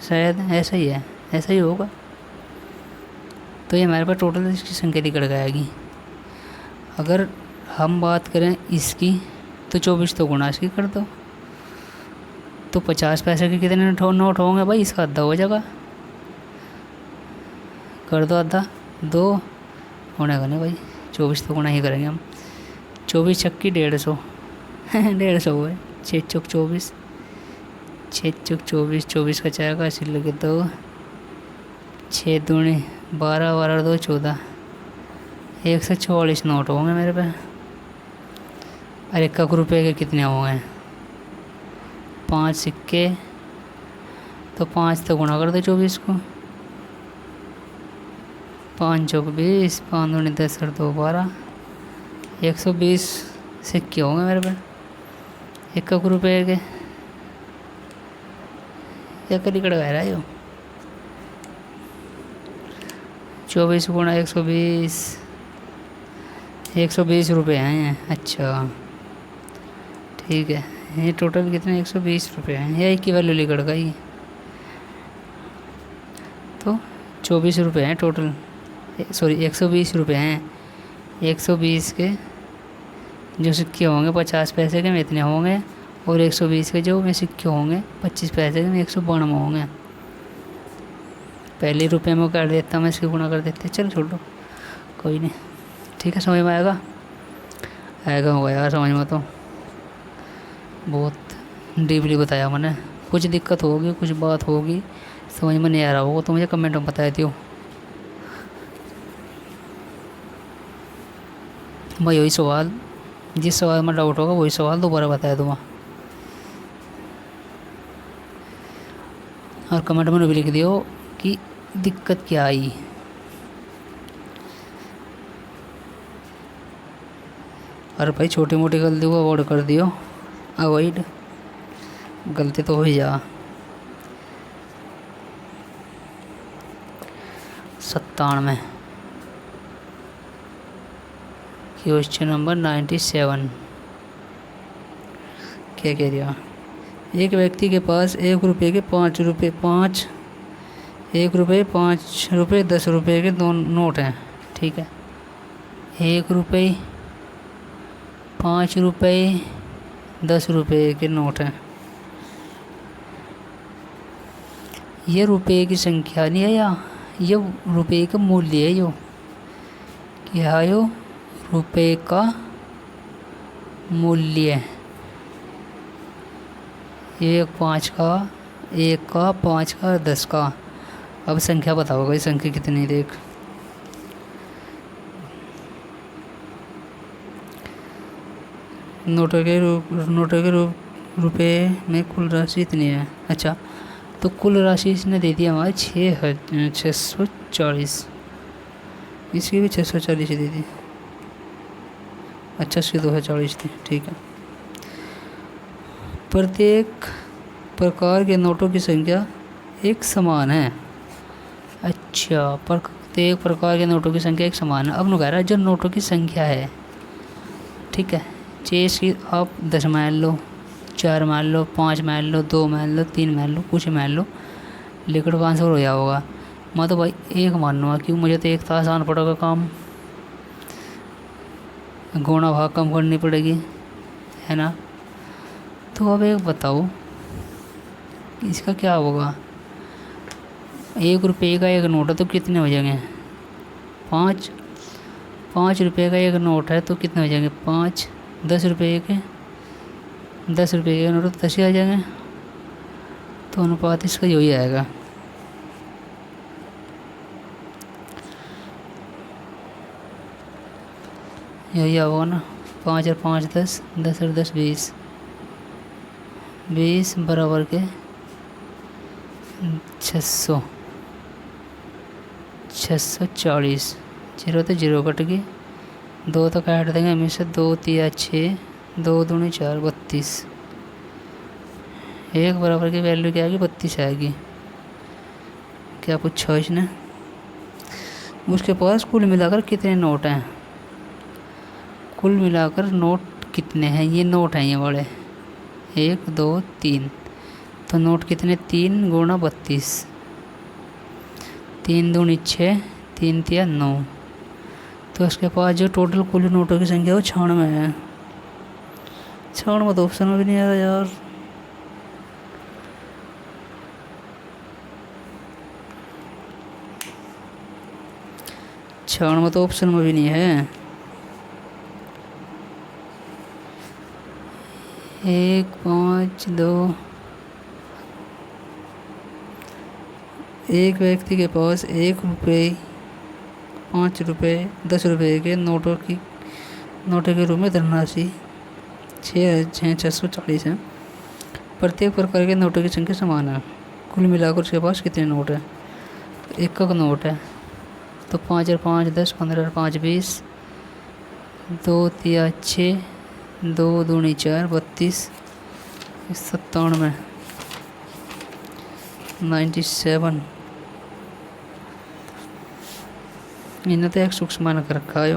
शायद ऐसा ही है, ऐसा ही होगा। तो ये हमारे पास टोटल इसकी संख्या निकल जाएगी। अगर हम बात करें इसकी, तो 24 तो गुणा इसकी कर दो, तो 50 पैसे के कितने नोट होंगे भाई? इसका आधा हो जाएगा, कर दो आधा। 2 गुणा करने भाई, 24 तो गुणा ही करेंगे हम। 24 छक्की 150 150 हुए। 6 चौक 24, 6 चौक 24, 24 का जाएगा 80 लगे 2, 6 दूनी 12, 12 2 14, 144 नोट होंगे मेरे पे। अरे 1 रुपये के कितने होंगे? 5 सिक्के, तो 5 तो गुणा कर दो 24 को। 5 चौक 20, 5 दूनी 10 और 2 12, 120 सिक्के होंगे मेरे पे 1 रुपये के। क्या करी कट गया यो? 24 गुणा 120, 120 रुपये हैं। अच्छा ठीक है, ये टोटल कितने? 120 रुपये हैं। यह एक की वैल्यू लिखड़ गई, तो 24 रुपये हैं टोटल, सॉरी 120 रुपये हैं। 120 के जो सिक्के होंगे 50 पैसे के में इतने होंगे, और 120 के जो में सिक्के होंगे 25 पैसे के में 192 होंगे। पहले रुपये में कर देता मैं, इसकी गुणा कर देते। चल छोड़ो, कोई नहीं, ठीक है। समझ में आएगा? आएगा होगा यार समझ में। तो बहुत डीपली बताया मैंने। कुछ दिक्कत होगी, कुछ बात होगी समझ में नहीं आ रहा होगा तो मुझे कमेंट में बता देती हो। मैं वही सवाल, जिस सवाल में डाउट होगा वही सवाल दोबारा बताया दूँगा, और कमेंट में भी लिख दियो कि दिक्कत क्या आई। और भाई छोटी मोटी गलती को अवॉइड कर दियो, अवॉइड गलती तो हो ही जा। 97 क्वेश्चन नंबर 97 क्या कह रहा? एक व्यक्ति के पास 1 रुपये के 5 रुपये 1 रुपये 5 रुपये 10 रुपये के 2 नोट हैं, ठीक है। 1 रुपये 5 रुपये 10 रुपये के नोट हैं। ये रुपये की संख्या नहीं है, या ये रुपये का मूल्य है। यो क्या है? यो रुपये का मूल्य। 1 5 का, 1 का 5 का 10 का। अब संख्या बताओ भाई, संख्या कितनी? देख, नोटों के रुपये में कुल राशि इतनी है। अच्छा, तो कुल राशि इसने दे दिया हमारे 640, इसकी भी 640 दे दी। अच्छा, इसकी 240 थी, ठीक है। प्रत्येक प्रकार के नोटों की संख्या एक समान है। अच्छा, प्रत्येक प्रकार के नोटों की संख्या एक समान है। अब नु कह रहा है जो नोटों की संख्या है, ठीक है, चेस की आप 10 मान लो, 4 मान लो, 5 मान लो, 2 मान लो, 3 मान लो, कुछ मान लो, लिक्विड आंसर हो जाओगा। मैं तो भाई एक मानूंगा, क्यों, मुझे तो एक था आसान पड़ेगा काम, गुणा भाग कम करनी पड़ेगी, है ना। तो अब एक बताओ इसका क्या होगा। 1 रुपये का एक नोट है तो कितने हो जाएंगे, 5। 5 रुपये का एक नोट है तो कितने हो जाएंगे, 5। 10 रुपये के 10 रुपये के नोट 10 ही आ जाएंगे। तो अनुपात इसका यही आएगा। यही होगा ना, 5 और 5 10, 10 और 10 20, 20 बराबर के 600, 640। 0 तो 0 कट गई, 2 तो काट देंगे हमेशा, 2 3 6, 2 दूनी 4, 32। 1 बराबर की वैल्यू क्या आएगी, 32 आएगी। क्या पूछा इसने, उसके पास कुल मिलाकर कितने नोट हैं। कुल मिलाकर नोट कितने हैं, ये नोट हैं ये वाले, 1 2 3। तो नोट कितने, 3 गुणा 32, 3 दूनी 6, 3 तिया 9। तो उसके पास जो टोटल कुल नोटों की संख्या वो 96 है। 96 तो ऑप्शन में भी नहीं आ रहा यार। छाण तो ऑप्शन में भी नहीं है। 1 5 2, एक व्यक्ति के पास 1 रुपये, 5 रुपये, 10 रुपये के नोटों के रूप में धनराशि 6,640 है। प्रत्येक प्रकार के नोटों की संख्या समान है। कुल मिलाकर उसके पास कितने नोट हैं, 1 का नोट है तो 5 और 5 10, 15 और 5 20, 2 3 6, 2 दूनी 4, 32, 97, 97। इन्हें तो एक सूक्ष्म मान कर रखा है।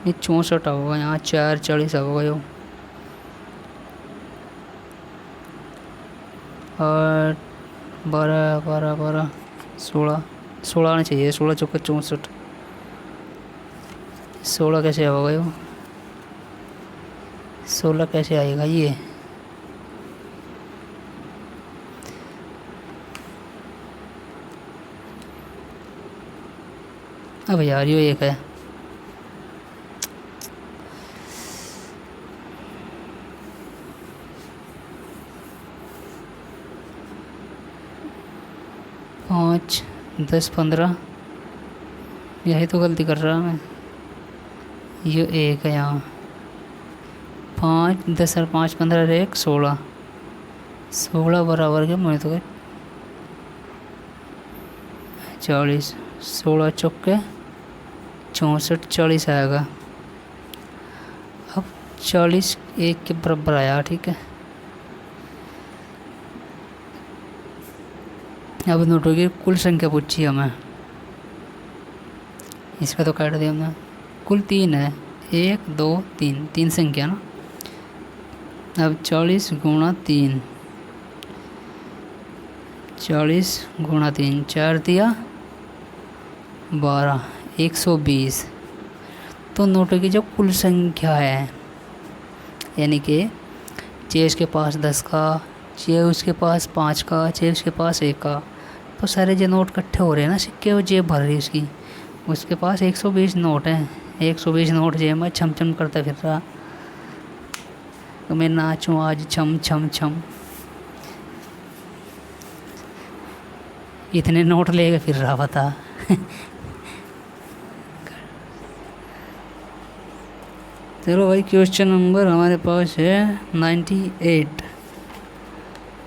ये 64 होगा, यहाँ 440 होगा यो, और 12 12 12 16 16 आना चाहिए, 16 चौका 64, 16 कैसे होगा यो, 16 कैसे आएगा ये। अब यार यो एक है, पाँच 10 15, यही तो गलती कर रहा मैं। ये एक है यहाँ, 5 10 और 5 15 और 1 16, 16 बराबर के मैं तो 40, 16 चौके 64, 40 आएगा। अब 40 1 के बराबर आया, ठीक है। अब नोटों की कुल संख्या पूछी हमें, इसका तो काट दिया हमने। कुल 3 है, 1 2 3, 3 संख्या ना। अब 40 गुणा 3, 40 गुणा 3, 4 दिया 12, 120। तो नोटों की जो कुल संख्या है, यानी कि चाहे उसके पास 10 का, चाहे उसके पास 5 का, चाहे उसके पास 1 का, तो सारे जो नोट इकट्ठे हो रहे हैं ना, सिक्के वो जेब भर रही है उसकी, उसके पास 120 नोट हैं। 120 नोट जेब में छम छम करता फिर रहा, तो मैं नाचूँ आज छम छम छम, इतने नोट लेके फिर रहा बता। चलो भाई, क्वेश्चन नंबर हमारे पास है 98।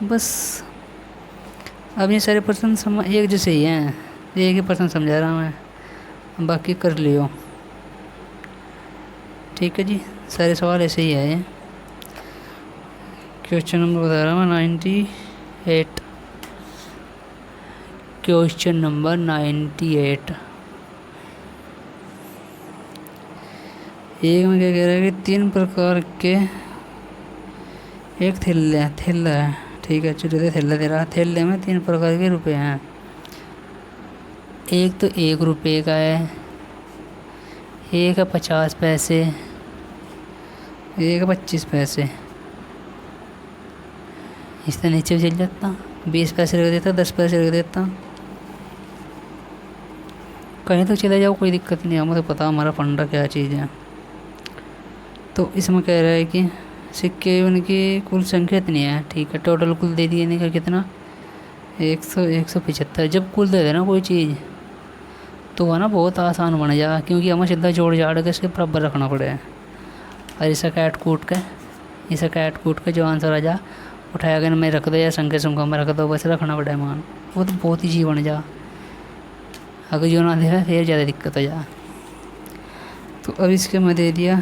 बस अब ये सारे प्रश्न एक जैसे ही हैं, एक ही प्रश्न समझा रहा मैं। बाकी कर लियो। ठीक है जी, सारे सवाल ऐसे ही आए हैं। क्वेश्चन नंबर बता रहा हूँ 98। Question number 98। एक में क्या कह रहा है कि 3 प्रकार के एक थैला है। ठीक है, चलो थैला दे रहा, थैले में 3 प्रकार के रुपए हैं। एक तो 1 रुपये का है, एक है 50 पैसे, एक है 25 पैसे। इस तरह नीचे भी चल जाता, 20 पैसे रख देता, 10 पैसे रख देता, कहीं तो चले जाओ, कोई दिक्कत नहीं है, हमें तो पता हमारा फंडा क्या चीज़ है। तो इसमें कह रहा है कि सिक्के उनकी कुल संख्या इतनी है। ठीक है, टोटल कुल दे दिए नहीं का कितना 175। जब कुल दे देना कोई चीज़ तो वह ना बहुत आसान बन जाएगा, क्योंकि हमें सीधा जोड़ जाड़ के इसके बराबर रखना पड़ेगा। और इसे काट कूट के जो आंसर आ जा उठाया गया मैं रख दो, या संख्या में रख दो, बस रखना पड़ेगा मान। वो तो बहुत ही चीज़ बन जा। अगर जो ना दे फिर ज़्यादा दिक्कत हो जा। तो अब इसके मैं दे दिया,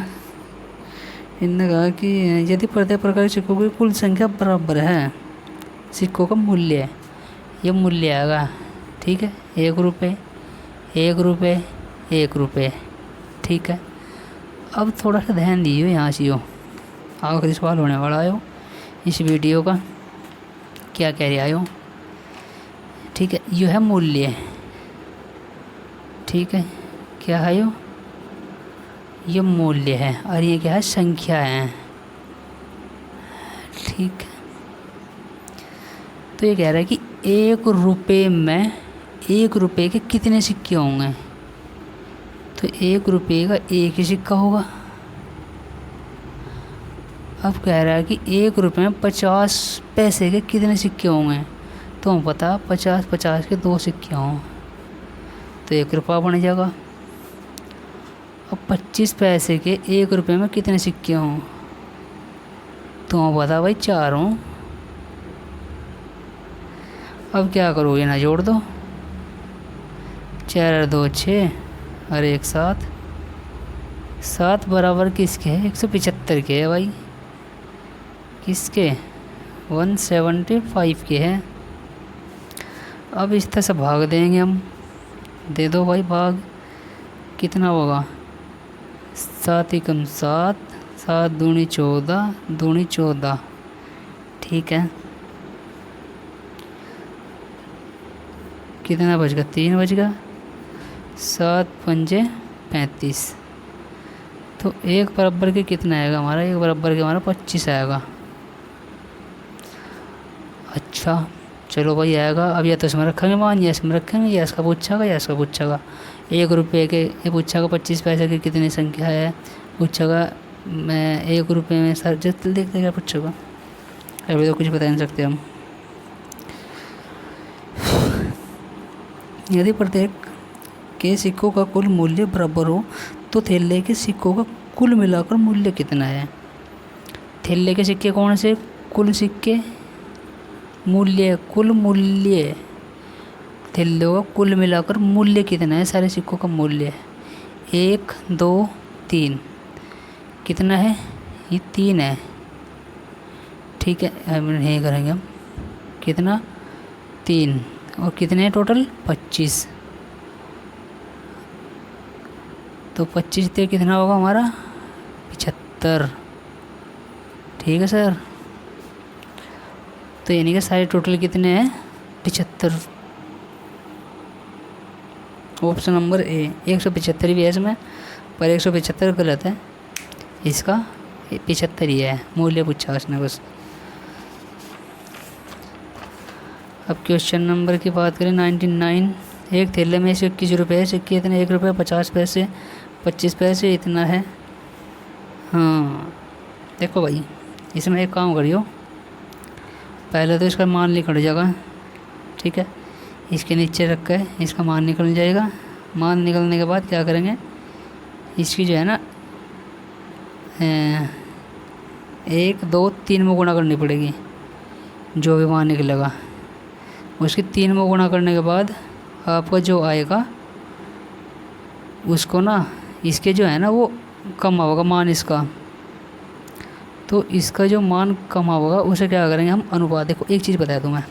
इनने कहा कि यदि प्रत्येक प्रकार के सिक्कों की कुल संख्या बराबर है, सिक्कों का मूल्य, ये मूल्य आएगा। ठीक है, 1 रुपये 1 रुपये 1 रुपये। ठीक है, अब थोड़ा सा ध्यान दीजिए यहाँ से, आखिरी सवाल होने वाला है इस वीडियो का, क्या कह रहे आयो। ठीक है, यह है मूल्य। ठीक है, क्या है यो, ये मूल्य है, और ये क्या है, संख्या है। ठीक है, तो ये कह रहा है कि 1 रुपये में 1 रुपये के कितने सिक्के होंगे। तो 1 रुपये का 1 ही सिक्का होगा। अब कह रहा है कि 1 रुपये में 50 पैसे के कितने सिक्के होंगे। तो हम पता 50 के 2 सिक्के हों तो 1 रुपया बन जाएगा। अब 25 पैसे के 1 रुपये में कितने सिक्के हों तो हम बता भाई 4 हों। अब क्या करोगे ना, जोड़ दो, 4 और 2 6 और 1 7। 7 बराबर किसके है, 175 के है भाई। किसके, 175 के है। अब इस तरह से भाग देंगे हम, दे दो भाई भाग, कितना होगा 7 एकम 7, 7 दूनी 14, दूनी 14। ठीक है, कितना बचेगा, 3 बचेगा, 7 पंजे 35। तो 1 बराबर के कितना आएगा हमारा, 1 बराबर के हमारा 25 आएगा। अच्छा चलो भाई आएगा। अब या तो इसमें रखेंगे मान, या इसमें रखेंगे, या इसका पूछेगा या इसका पूछेगा। 1 रुपये के ये पूछेगा 25 पैसे की कितनी संख्या है, पूछेगा मैं 1 रुपये में सर जल्दी देखते क्या पूछेगा, अभी तो कुछ बता नहीं सकते हम। यदि प्रत्येक के सिक्कों का कुल मूल्य बराबर हो तो थैले के सिक्कों का कुल मिलाकर मूल्य कितना है। थैले के सिक्के कौन से, कुल सिक्के, मूल्य, कुल मूल्य, थैलों का कुल मिलाकर मूल्य कितना है, सारे सिक्कों का मूल्य 1 2 3। कितना है, ये 3 है। ठीक है, हम नहीं करेंगे हम, कितना 3, और कितने हैं टोटल 25। तो 25 से कितना होगा हमारा 75। ठीक है सर, तो यानी कि सारे टोटल कितने हैं 75। ऑप्शन नंबर ए 175 भी है इसमें, पर 175 गलत है, इसका 75 ही है, मूल्य पूछा उसने बस। अब क्वेश्चन नंबर की बात करें 99। एक थैले में 21 रुपये, सिक्के इतने 1 रुपये 50 पैसे 25 पैसे इतना है। हाँ देखो भाई, इसमें एक काम करियो, पहले तो इसका मान निकल जाएगा। ठीक है, इसके नीचे रख कर इसका मान निकल जाएगा। मान निकलने के बाद क्या करेंगे, इसकी जो है ना 1 2 3 में गुणा करनी पड़ेगी, जो भी मान निकलेगा उसकी 3 में गुणा करने के बाद आपका जो आएगा उसको ना इसके जो है ना वो कम होगा मान इसका, तो इसका जो मान कम होगा उसे क्या करेंगे हम अनुपात। देखो एक चीज़ बता दूँ मैं,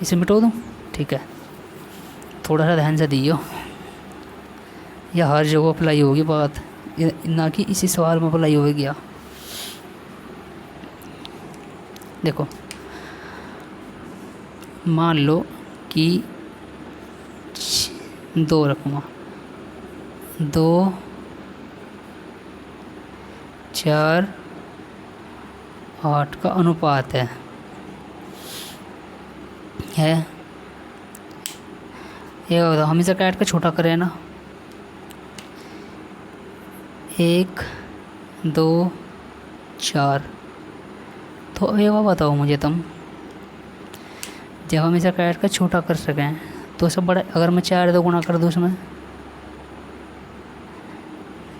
इसे मिटो दूँ, ठीक है, थोड़ा सा ध्यान से दियो, या हर जगह अप्लाई होगी बात, ना कि इसी सवाल में अप्लाई होगी। क्या देखो, मान लो कि 2 रखूँगा, 2 4 8 का अनुपात है ये बताओ, हम इसे काट कर छोटा करें ना, 1 2 4, तो ये बात बताओ मुझे तुम, जब हम इसे काट कर छोटा कर सकें तो सब बड़ा, अगर मैं 4 2 गुणा कर दूँ उसमें,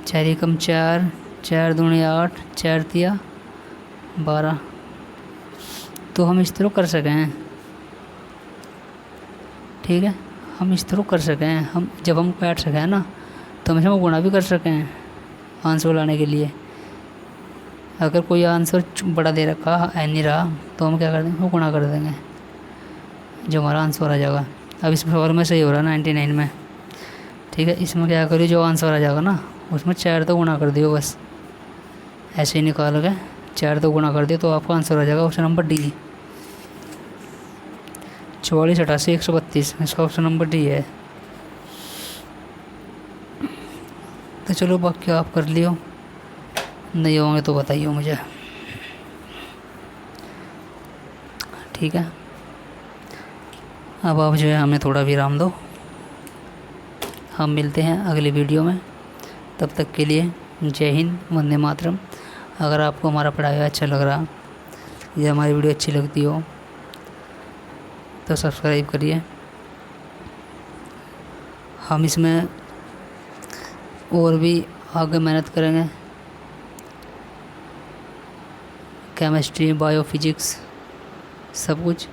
4 एकम 4, 4 दूनी 8, 4 तिया 12, तो हम इस तरह कर सकें, ठीक है, हम इस तरह कर सकें, हम जब हम काट सकें ना तो हमेशा हम गुणा भी कर सकें आंसर लाने के लिए। अगर कोई आंसर बड़ा दे रखा है नहीं रहा तो हम क्या कर देंगे, वो गुणा कर देंगे, जो हमारा आंसर आ जाएगा। अब इस सवाल में सही हो रहा है 99 में, ठीक है, इसमें क्या करिए, जो आंसर आ जाएगा ना उसमें 4 तो गुणा कर दियो, बस ऐसे ही निकाल के 4 तो गुणा कर दियो तो आपका आंसर आ जाएगा ऑप्शन नंबर डी, 44 88 132, इसका ऑप्शन नंबर डी है। तो चलो बाकी आप कर लियो, नहीं होंगे तो बताइए मुझे, ठीक है। अब आप जो है हमें थोड़ा विराम दो, हम मिलते हैं अगली वीडियो में, तब तक के लिए जय हिंद, वंदे मातरम। अगर आपको हमारा पढ़ाया अच्छा लग रहा या हमारी वीडियो अच्छी लगती हो तो सब्सक्राइब करिए। हम इसमें और भी आगे मेहनत करेंगे, केमिस्ट्री बायो फिजिक्स सब कुछ,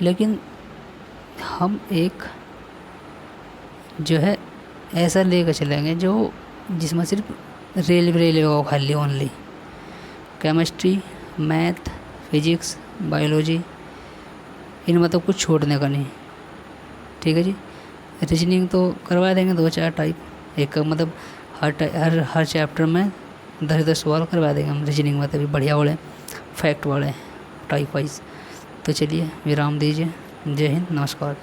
लेकिन हम एक जो है ऐसा लेकर चलेंगे जो जिसमें सिर्फ रेलवे का खाली only, chemistry math physics biology इनमें तो कुछ छोड़ने का नहीं, ठीक है जी। रीजनिंग तो करवा देंगे 2-4 टाइप, एक मतलब हर चैप्टर में 10-10 सवाल करवा देंगे हम रीजनिंग में, तभी बढ़िया वाले फैक्ट वाले टाइप वाइज। तो चलिए विराम दीजिए, जय हिंद, नमस्कार।